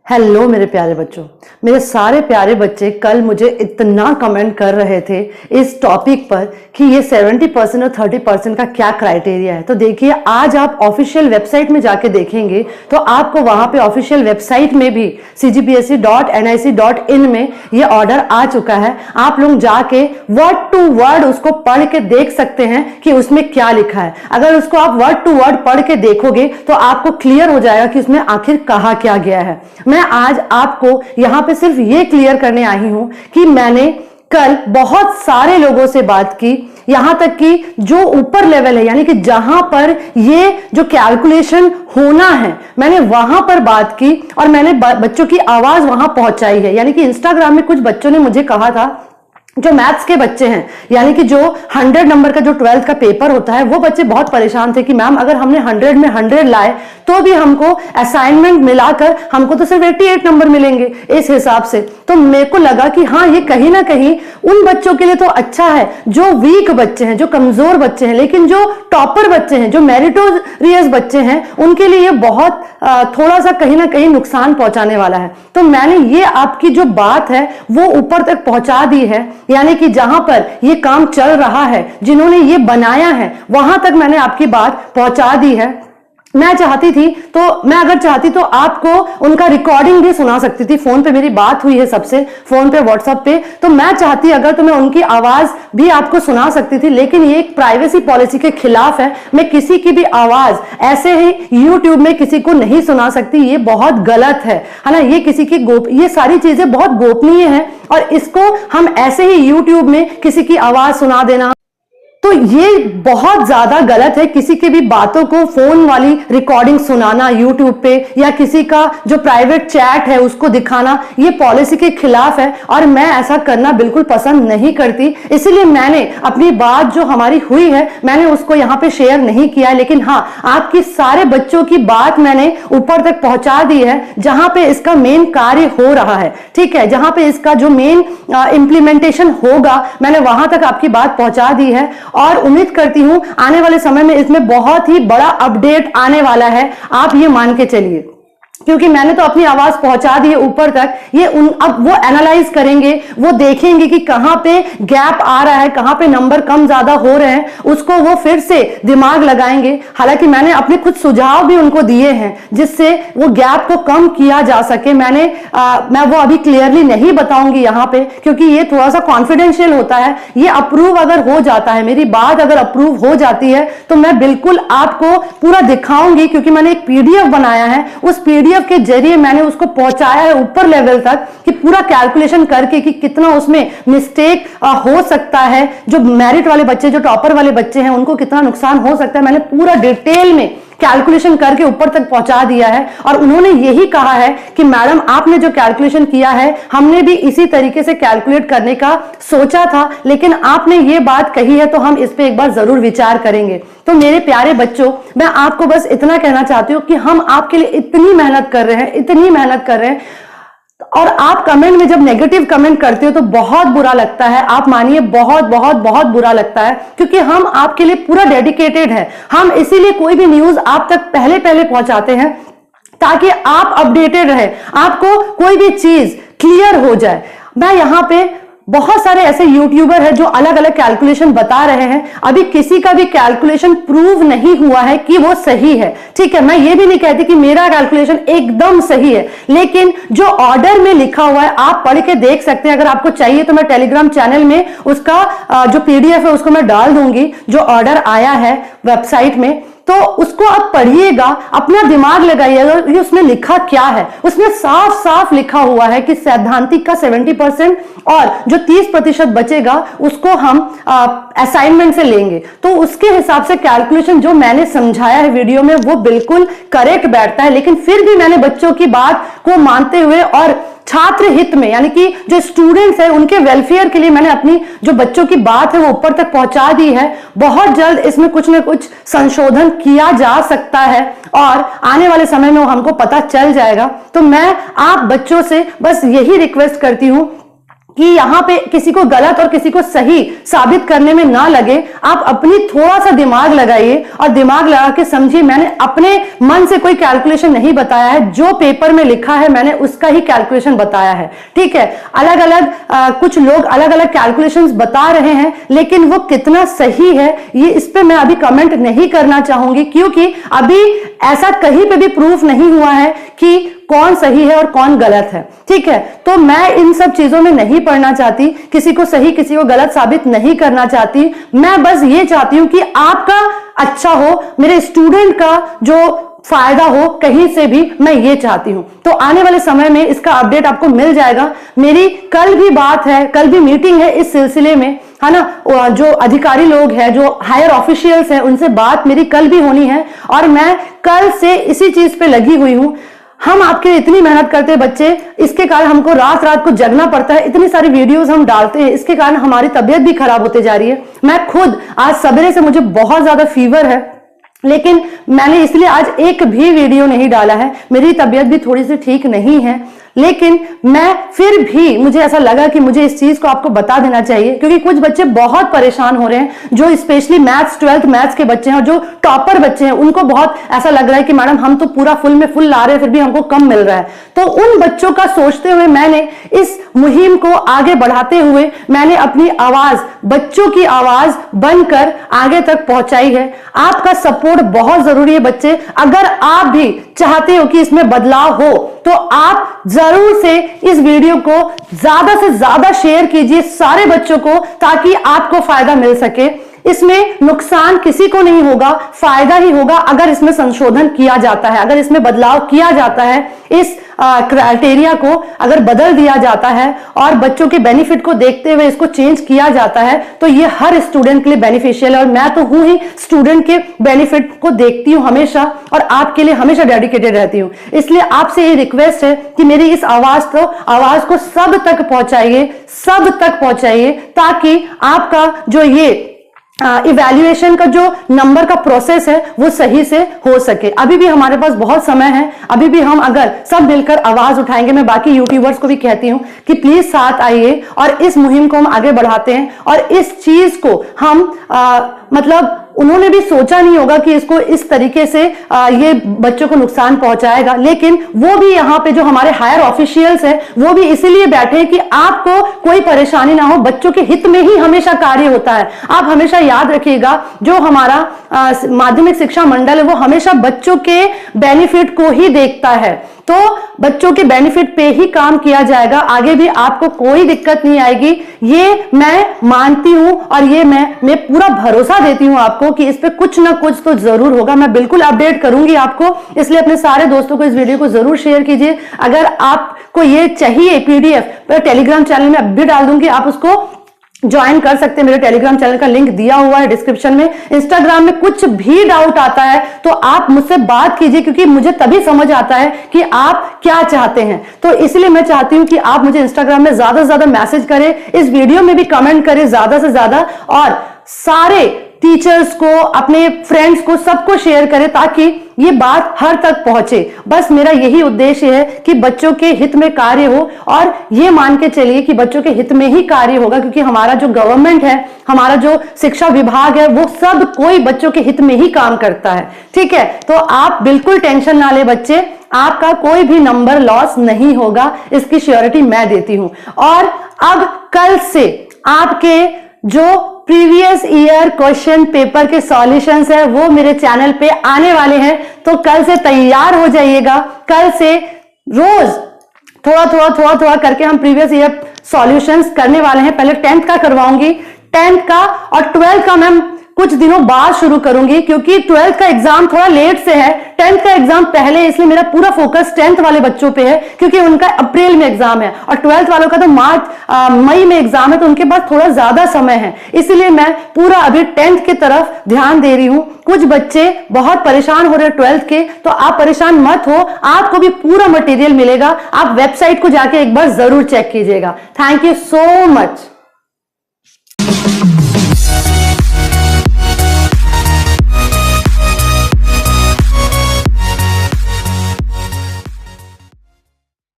Hello मेरे प्यारे बच्चों, मेरे सारे प्यारे बच्चे कल मुझे इतना कमेंट कर रहे थे इस टॉपिक पर कि ये 70% और 30% का क्या क्राइटेरिया है। तो देखिए, आज आप ऑफिशियल वेबसाइट में जाके देखेंगे तो आपको वहां पे ऑफिशियल वेबसाइट में भी cgbse.nic.in में ये ऑर्डर आ चुका है। आप लोग जाके वर्ड टू वर्ड उसको पढ़ के देख सकते हैं कि उसमें क्या लिखा है। अगर उसको आप वर्ड टू वर्ड पढ़ के देखोगे तो आपको क्लियर हो जाएगा कि उसमें आखिर कहा क्या गया है। मैं आज आपको यहां पे सिर्फ ये क्लियर करने आई हूं कि मैंने कल बहुत सारे लोगों से बात की, यहां तक कि जो ऊपर लेवल है, यानी कि जहां पर ये जो कैलकुलेशन होना है, मैंने वहां पर बात की और मैंने बच्चों की आवाज वहां पहुंचाई है। यानी कि इंस्टाग्राम में कुछ बच्चों ने मुझे कहा था, जो मैथ्स के बच्चे हैं, यानी कि जो 100 नंबर का जो 12th का पेपर होता है, वो बच्चे बहुत परेशान थे कि मैम अगर हमने 100 में 100 लाए तो भी हमको असाइनमेंट मिलाकर हमको तो सिर्फ 88 नंबर मिलेंगे इस हिसाब से। तो मेरे को लगा कि हाँ, ये कहीं ना कहीं उन बच्चों के लिए तो अच्छा है जो वीक बच्चे हैं, जो कमजोर बच्चे हैं, लेकिन जो टॉपर बच्चे हैं, जो मेरिटोरियस बच्चे हैं, उनके लिए ये बहुत थोड़ा सा कहीं ना कहीं नुकसान पहुंचाने वाला है। तो मैंने ये आपकी जो बात है वो ऊपर तक पहुंचा दी है, यानी कि जहां पर ये काम चल रहा है, जिन्होंने ये बनाया है, वहां तक मैंने आपकी बात पहुंचा दी है। मैं अगर चाहती तो आपको उनका रिकॉर्डिंग भी सुना सकती थी। फोन पे मेरी बात हुई है सबसे, फोन पे, व्हाट्सएप पे, तो मैं चाहती अगर तो मैं उनकी आवाज भी आपको सुना सकती थी, लेकिन ये एक प्राइवेसी पॉलिसी के खिलाफ है। मैं किसी की भी आवाज ऐसे ही यूट्यूब में किसी को नहीं सुना सकती, ये बहुत गलत है ना। ये किसी की ये सारी चीजें बहुत गोपनीय है और इसको हम ऐसे ही यूट्यूब में किसी की आवाज सुना देना, तो ये बहुत ज्यादा गलत है। किसी की भी बातों को फोन वाली रिकॉर्डिंग सुनाना यूट्यूब पे, या किसी का जो प्राइवेट चैट है उसको दिखाना, ये पॉलिसी के खिलाफ है और मैं ऐसा करना बिल्कुल पसंद नहीं करती। इसीलिए मैंने अपनी बात जो हमारी हुई है, मैंने उसको यहाँ पे शेयर नहीं किया है। लेकिन हाँ, आपकी सारे बच्चों की बात मैंने ऊपर तक पहुंचा दी है, जहां पे इसका मेन कार्य हो रहा है, ठीक है, जहां पे इसका जो मेन इंप्लीमेंटेशन होगा, मैंने वहां तक आपकी बात पहुंचा दी है। और उम्मीद करती हूं आने वाले समय में इसमें बहुत ही बड़ा अपडेट आने वाला है, आप ये मान के चलिए, क्योंकि मैंने तो अपनी आवाज पहुंचा दी है ऊपर तक। ये अब वो एनालाइज करेंगे, वो देखेंगे कि कहां पे गैप आ रहा है, कहां पे नंबर कम ज्यादा हो रहे हैं, उसको वो फिर से दिमाग लगाएंगे। हालांकि मैंने अपने कुछ सुझाव भी उनको दिए हैं जिससे वो गैप को कम किया जा सके। मैं वो अभी क्लियरली नहीं बताऊंगी यहाँ पे, क्योंकि ये थोड़ा सा कॉन्फिडेंशियल होता है। ये अप्रूव अगर हो जाता है, मेरी बात अगर अप्रूव हो जाती है, तो मैं बिल्कुल आपको पूरा दिखाऊंगी, क्योंकि मैंने एक पीडीएफ बनाया है। उस पीडीएफ के जरिए मैंने उसको पहुंचाया है ऊपर लेवल तक कि पूरा कैलकुलेशन करके कि कितना उसमें मिस्टेक हो सकता है, जो मेरिट वाले बच्चे, जो टॉपर वाले बच्चे हैं, उनको कितना नुकसान हो सकता है। मैंने पूरा डिटेल में कैलकुलेशन करके ऊपर तक पहुंचा दिया है और उन्होंने यही कहा है कि मैडम आपने जो कैलकुलेशन किया है, हमने भी इसी तरीके से कैलकुलेट करने का सोचा था, लेकिन आपने ये बात कही है तो हम इस पे एक बार जरूर विचार करेंगे। तो मेरे प्यारे बच्चों, मैं आपको बस इतना कहना चाहती हूं कि हम आपके लिए इतनी मेहनत कर रहे हैं, इतनी मेहनत कर रहे हैं, और आप कमेंट में जब नेगेटिव कमेंट करते हो तो बहुत बुरा लगता है। आप मानिए, बहुत बहुत बहुत बुरा लगता है, क्योंकि हम आपके लिए पूरा डेडिकेटेड है। हम इसीलिए कोई भी न्यूज आप तक पहले पहुंचाते हैं ताकि आप अपडेटेड रहे, आपको कोई भी चीज क्लियर हो जाए। मैं यहां पे बहुत सारे ऐसे यूट्यूबर हैं जो अलग अलग कैलकुलेशन बता रहे हैं, अभी किसी का भी कैलकुलेशन प्रूव नहीं हुआ है कि वो सही है, ठीक है। मैं ये भी नहीं कहती कि मेरा कैलकुलेशन एकदम सही है, लेकिन जो ऑर्डर में लिखा हुआ है आप पढ़ के देख सकते हैं। अगर आपको चाहिए तो मैं टेलीग्राम चैनल में उसका जो पीडीएफ है उसको मैं डाल दूंगी, जो ऑर्डर आया है वेबसाइट में, तो उसको आप पढ़िएगा, अपना दिमाग लगाइएगा कि उसमें लिखा क्या है। उसमें साफ साफ लिखा हुआ है कि सैद्धांतिक का 70% और जो 30% बचेगा उसको हम असाइनमेंट से लेंगे। तो उसके हिसाब से कैलकुलेशन जो मैंने समझाया है वीडियो में वो बिल्कुल करेक्ट बैठता है। लेकिन फिर भी मैंने बच्चों की बात को मानते हुए और छात्र हित में, यानी कि जो स्टूडेंट्स हैं उनके वेलफेयर के लिए मैंने अपनी जो बच्चों की बात है वो ऊपर तक पहुंचा दी है। बहुत जल्द इसमें कुछ ना कुछ संशोधन किया जा सकता है और आने वाले समय में वो हमको पता चल जाएगा। तो मैं आप बच्चों से बस यही रिक्वेस्ट करती हूं कि यहां पे किसी को गलत और किसी को सही साबित करने में ना लगे, आप अपनी थोड़ा सा दिमाग लगाइए और दिमाग लगा के समझिए। मैंने अपने मन से कोई कैलकुलेशन नहीं बताया है, जो पेपर में लिखा है मैंने उसका ही कैलकुलेशन बताया है, ठीक है। अलग अलग कुछ लोग अलग अलग कैलकुलेशंस बता रहे हैं, लेकिन वो कितना सही है ये इस पे मैं अभी कमेंट नहीं करना चाहूंगी, क्योंकि अभी ऐसा कहीं पे भी प्रूफ नहीं हुआ है कि कौन सही है और कौन गलत है, ठीक है। तो मैं इन सब चीजों में नहीं पढ़ना चाहती, किसी को सही किसी को गलत साबित नहीं करना चाहती। मैं बस ये चाहती हूं कि आपका अच्छा हो, मेरे स्टूडेंट का जो फायदा हो कहीं से भी, मैं ये चाहती हूं। तो आने वाले समय में इसका अपडेट आपको मिल जाएगा। मेरी कल भी बात है, कल भी मीटिंग है इस सिलसिले में, है ना। जो अधिकारी लोग हैं, जो हायर ऑफिशियल्स हैं, उनसे बात मेरी कल भी होनी है और मैं कल से इसी चीज पे लगी हुई हूं। हम आपके लिए इतनी मेहनत करते हैं बच्चे, इसके कारण हमको रात रात को जगना पड़ता है, इतनी सारी वीडियोस हम डालते हैं, इसके कारण हमारी तबीयत भी खराब होते जा रही है। मैं खुद आज सवेरे से मुझे बहुत ज्यादा फीवर है, लेकिन मैंने इसलिए आज एक भी वीडियो नहीं डाला है। मेरी तबीयत भी थोड़ी सी ठीक नहीं है, लेकिन मैं फिर भी मुझे ऐसा लगा कि मुझे इस चीज को आपको बता देना चाहिए, क्योंकि कुछ बच्चे बहुत परेशान हो रहे हैं, जो स्पेशली मैथ्स 12th मैथ्स के बच्चे हैं और जो टॉपर बच्चे हैं, उनको बहुत ऐसा लग रहा है कि मैडम हम तो पूरा फुल में फुल ला रहे हैं, फिर भी हमको कम मिल रहा है। तो उन बच्चों का सोचते हुए मैंने इस मुहिम को आगे बढ़ाते हुए मैंने अपनी आवाज, बच्चों की आवाज बनकर आगे तक पहुंचाई है। आपका सपोर्ट बहुत जरूरी है बच्चे। अगर आप भी चाहते हो कि इसमें बदलाव हो, तो आप जरूर से इस वीडियो को ज्यादा से ज्यादा शेयर कीजिए सारे बच्चों को, ताकि आपको फायदा मिल सके। इसमें नुकसान किसी को नहीं होगा, फायदा ही होगा अगर इसमें संशोधन किया जाता है, अगर इसमें बदलाव किया जाता है, इस क्राइटेरिया को अगर बदल दिया जाता है और बच्चों के बेनिफिट को देखते हुए इसको चेंज किया जाता है, तो ये हर स्टूडेंट के लिए बेनिफिशियल है। और मैं तो हूं ही स्टूडेंट के बेनिफिट को देखती हूं हमेशा, और आपके लिए हमेशा डेडिकेटेड रहती हूं। इसलिए आपसे ये रिक्वेस्ट है कि मेरी इस आवाज को सब तक पहुंचाइए, सब तक पहुंचाइए, ताकि आपका जो ये इवैल्यूएशन का जो नंबर का प्रोसेस है वो सही से हो सके। अभी भी हमारे पास बहुत समय है, अभी भी हम अगर सब मिलकर आवाज उठाएंगे, मैं बाकी यूट्यूबर्स को भी कहती हूं कि प्लीज साथ आइए और इस मुहिम को हम आगे बढ़ाते हैं। और इस चीज को हम मतलब उन्होंने भी सोचा नहीं होगा कि इसको इस तरीके से ये बच्चों को नुकसान पहुंचाएगा, लेकिन वो भी यहाँ पे जो हमारे हायर ऑफिशियल्स हैं, वो भी इसीलिए बैठे हैं कि आपको कोई परेशानी ना हो। बच्चों के हित में ही हमेशा कार्य होता है। आप हमेशा याद रखिएगा, जो हमारा माध्यमिक शिक्षा मंडल है वो हमेशा बच्चों के बेनिफिट को ही देखता है। तो बच्चों के बेनिफिट पे ही काम किया जाएगा, आगे भी आपको कोई दिक्कत नहीं आएगी, ये मैं मानती हूं। और ये मैं पूरा भरोसा देती हूं आपको कि इस पे कुछ ना कुछ तो जरूर होगा। मैं बिल्कुल अपडेट करूंगी आपको, इसलिए अपने सारे दोस्तों को इस वीडियो को जरूर शेयर कीजिए। अगर आपको ये चाहिए पीडीएफ, मैं टेलीग्राम चैनल में अब भी डाल दूंगी, आप उसको ज्वाइन कर सकते हैं। मेरे टेलीग्राम चैनल का लिंक दिया हुआ है डिस्क्रिप्शन में। इंस्टाग्राम में कुछ भी डाउट आता है तो आप मुझसे बात कीजिए, क्योंकि मुझे तभी समझ आता है कि आप क्या चाहते हैं। तो इसलिए मैं चाहती हूं कि आप मुझे इंस्टाग्राम में ज्यादा से ज्यादा मैसेज करें, इस वीडियो में भी कमेंट करें ज्यादा से ज्यादा, और सारे टीचर्स को, अपने फ्रेंड्स को, सबको शेयर करें ताकि ये बात हर तक पहुंचे। बस मेरा यही उद्देश्य है कि बच्चों के हित में कार्य हो, और ये मान के चलिए कि बच्चों के हित में ही कार्य होगा, क्योंकि हमारा जो गवर्नमेंट है, हमारा जो शिक्षा विभाग है, वो सब कोई बच्चों के हित में ही काम करता है, ठीक है। तो आप बिल्कुल टेंशन ना ले बच्चे, आपका कोई भी नंबर लॉस नहीं होगा, इसकी श्योरिटी मैं देती हूं। और अब कल से आपके जो प्रीवियस ईयर क्वेश्चन पेपर के सॉल्यूशंस है वो मेरे चैनल पे आने वाले हैं, तो कल से तैयार हो जाइएगा। कल से रोज थोड़ा करके हम प्रीवियस ईयर सॉल्यूशंस करने वाले हैं। पहले 10th का करवाऊंगी, 10th का, और 12th का मैम कुछ दिनों बाद शुरू करूंगी, क्योंकि 12th का एग्जाम थोड़ा लेट से है, 10th का एग्जाम पहले, इसलिए मेरा पूरा फोकस 10th वाले बच्चों पे है, क्योंकि उनका अप्रैल में एग्जाम है और 12th वालों का तो मई में एग्जाम है, तो उनके पास थोड़ा ज्यादा समय है। इसलिए मैं पूरा अभी 10th की तरफ ध्यान दे रही हूं। कुछ बच्चे बहुत परेशान हो रहे हैं 12th के, तो आप परेशान मत हो, आपको भी पूरा मटेरियल मिलेगा। आप वेबसाइट को जाके एक बार जरूर चेक कीजिएगा। Thank you so much.